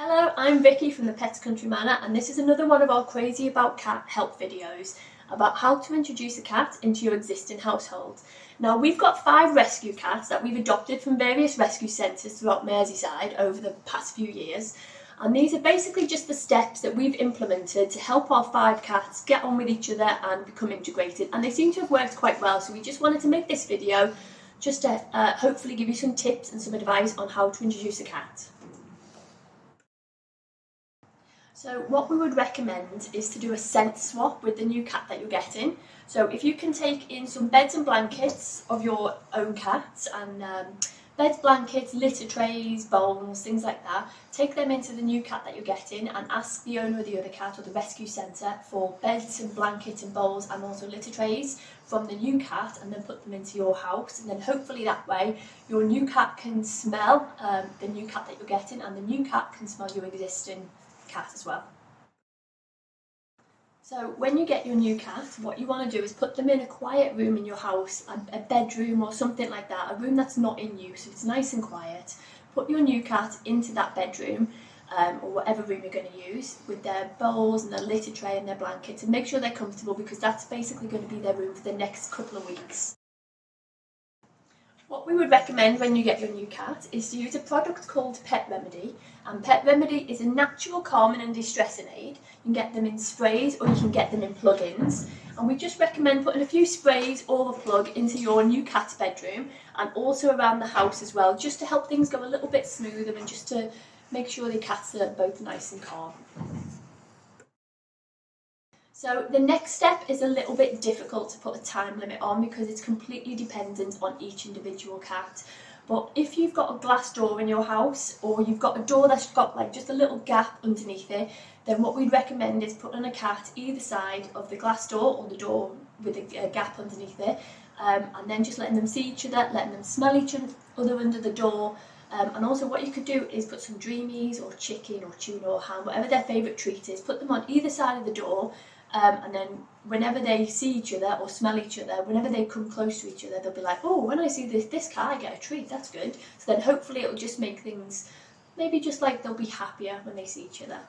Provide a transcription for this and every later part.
Hello, I'm Vicky from the Pets Country Manor, and this is another one of our Crazy About Cat help videos about how to introduce a cat into your existing household. Now, we've got 5 rescue cats that we've adopted from various rescue centres throughout Merseyside over the past few years, and these are basically just the steps that we've implemented to help our 5 cats get on with each other and become integrated, and they seem to have worked quite well, so we just wanted to make this video just to hopefully give you some tips and some advice on how to introduce a cat. So what we would recommend is to do a scent swap with the new cat that you're getting. So if you can take in some beds and blankets of your own cats and beds, blankets, litter trays, bowls, things like that, take them into the new cat that you're getting and ask the owner of the other cat or the rescue centre for beds and blankets and bowls and also litter trays from the new cat, and then put them into your house, and then hopefully that way your new cat can smell the new cat that you're getting, and the new cat can smell your existing cat as well. So when you get your new cat, what you want to do is put them in a quiet room in your house, a bedroom or something like that, a room that's not in use, so it's nice and quiet. Put your new cat into that bedroom or whatever room you're going to use with their bowls and their litter tray and their blankets, and make sure they're comfortable because that's basically going to be their room for the next couple of weeks. What we would recommend when you get your new cat is to use a product called Pet Remedy, and Pet Remedy is a natural calming and distressing aid. You can get them in sprays or you can get them in plug-ins, and we just recommend putting a few sprays or a plug into your new cat's bedroom and also around the house as well, just to help things go a little bit smoother and just to make sure the cats are both nice and calm. So the next step is a little bit difficult to put a time limit on because it's completely dependent on each individual cat. But if you've got a glass door in your house, or you've got a door that's got like just a little gap underneath it, then what we'd recommend is putting a cat either side of the glass door or the door with a gap underneath it, and then just letting them see each other, letting them smell each other under the door. And also what you could do is put some dreamies or chicken or tuna or ham, whatever their favourite treat is, put them on either side of the door. And then whenever they see each other or smell each other, whenever they come close to each other, they'll be like, oh, when I see this cat, I get a treat, that's good. So then hopefully it'll just make things, maybe just like they'll be happier when they see each other.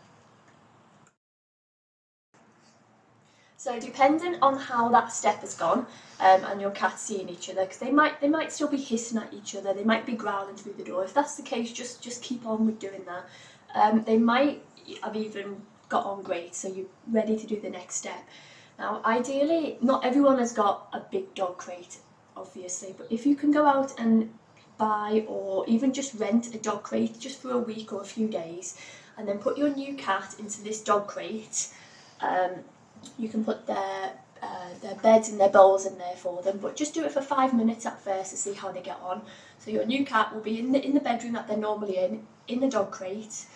So depending on how that step has gone and your cat's seeing each other, because they might still be hissing at each other, they might be growling through the door. If that's the case, just keep on with doing that. They might have even got on great, so you're ready to do the next step. Now ideally, not everyone has got a big dog crate obviously, but if you can go out and buy or even just rent a dog crate just for a week or a few days and then put your new cat into this dog crate, you can put their beds and their bowls in there for them, but just do it for 5 minutes at first to see how they get on. So your new cat will be in the bedroom that they're normally in the dog crate,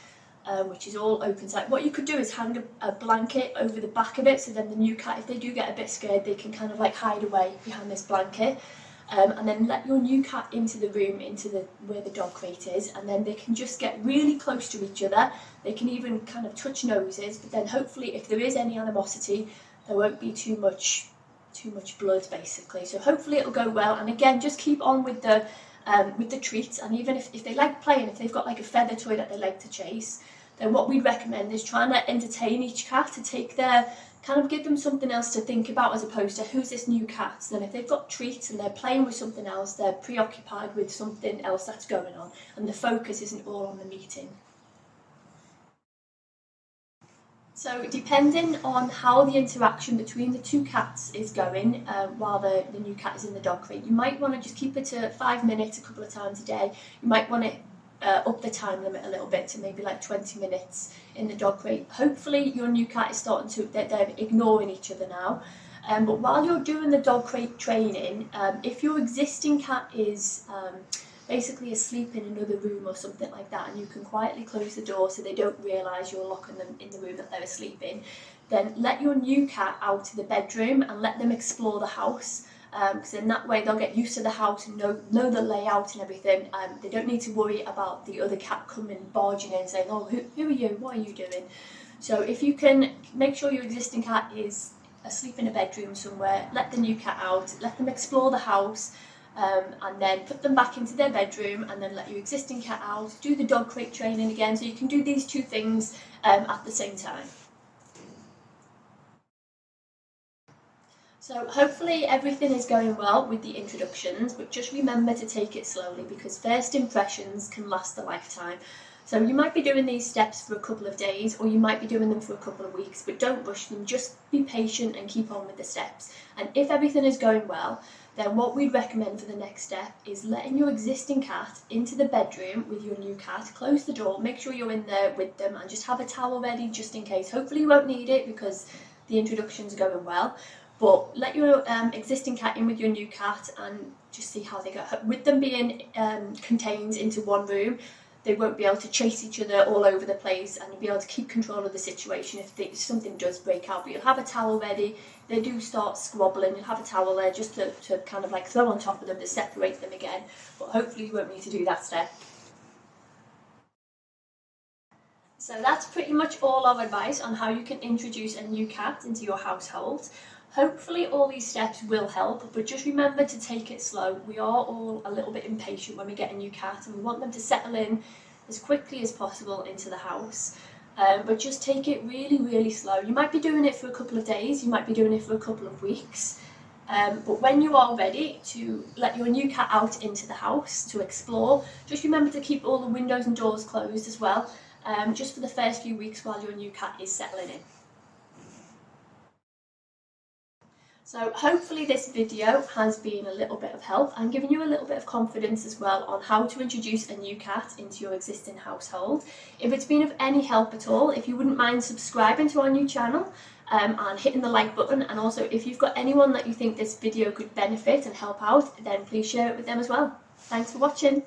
which is all open side. What you could do is hang a blanket over the back of it, so then the new cat, if they do get a bit scared, they can kind of like hide away behind this blanket, and then let your new cat into the room, where the dog crate is, and then they can just get really close to each other. They can even kind of touch noses, but then hopefully if there is any animosity, there won't be too much blood basically. So hopefully it'll go well, and again, just keep on with the treats, and even if they like playing, if they've got like a feather toy that they like to chase, then what we'd recommend is trying to entertain each cat, to take give them something else to think about as opposed to who's this new cat. So then if they've got treats and they're playing with something else, they're preoccupied with something else that's going on and the focus isn't all on the meeting. So depending on how the interaction between the 2 cats is going while the new cat is in the dog crate, you might want to just keep it to 5 minutes a couple of times a day. You might want to up the time limit a little bit to maybe like 20 minutes in the dog crate. Hopefully your new cat is starting to, they're ignoring each other now. But while you're doing the dog crate training, if your existing cat is basically asleep in another room or something like that, and you can quietly close the door so they don't realise you're locking them in the room that they're asleep in, then let your new cat out to the bedroom and let them explore the house, because in that way they'll get used to the house and know the layout and everything. They don't need to worry about the other cat coming barging in saying, oh, who are you, what are you doing? So if you can make sure your existing cat is asleep in a bedroom somewhere, let the new cat out, let them explore the house, and then put them back into their bedroom, and then let your existing cat out, do the dog crate training again, so you can do these two things at the same time. So hopefully everything is going well with the introductions, but just remember to take it slowly, because first impressions can last a lifetime. So you might be doing these steps for a couple of days, or you might be doing them for a couple of weeks, but don't rush them, just be patient and keep on with the steps. And if everything is going well, then what we'd recommend for the next step is letting your existing cat into the bedroom with your new cat. Close the door, make sure you're in there with them, and just have a towel ready just in case. Hopefully you won't need it because the introductions are going well. But let your existing cat in with your new cat and just see how they go. With them being contained into one room, they won't be able to chase each other all over the place, and you'll be able to keep control of the situation if something does break out. But you'll have a towel ready. They do start squabbling, you'll have a towel there just to kind of like throw on top of them to separate them again. But hopefully you won't need to do that step. So that's pretty much all our advice on how you can introduce a new cat into your household. Hopefully all these steps will help, but just remember to take it slow. We are all a little bit impatient when we get a new cat, and we want them to settle in as quickly as possible into the house. But just take it really, really slow. You might be doing it for a couple of days, you might be doing it for a couple of weeks. But when you are ready to let your new cat out into the house to explore, just remember to keep all the windows and doors closed as well, just for the first few weeks while your new cat is settling in. So hopefully this video has been a little bit of help and given you a little bit of confidence as well on how to introduce a new cat into your existing household. If it's been of any help at all, if you wouldn't mind subscribing to our new channel and hitting the like button, and also if you've got anyone that you think this video could benefit and help out, then please share it with them as well. Thanks for watching.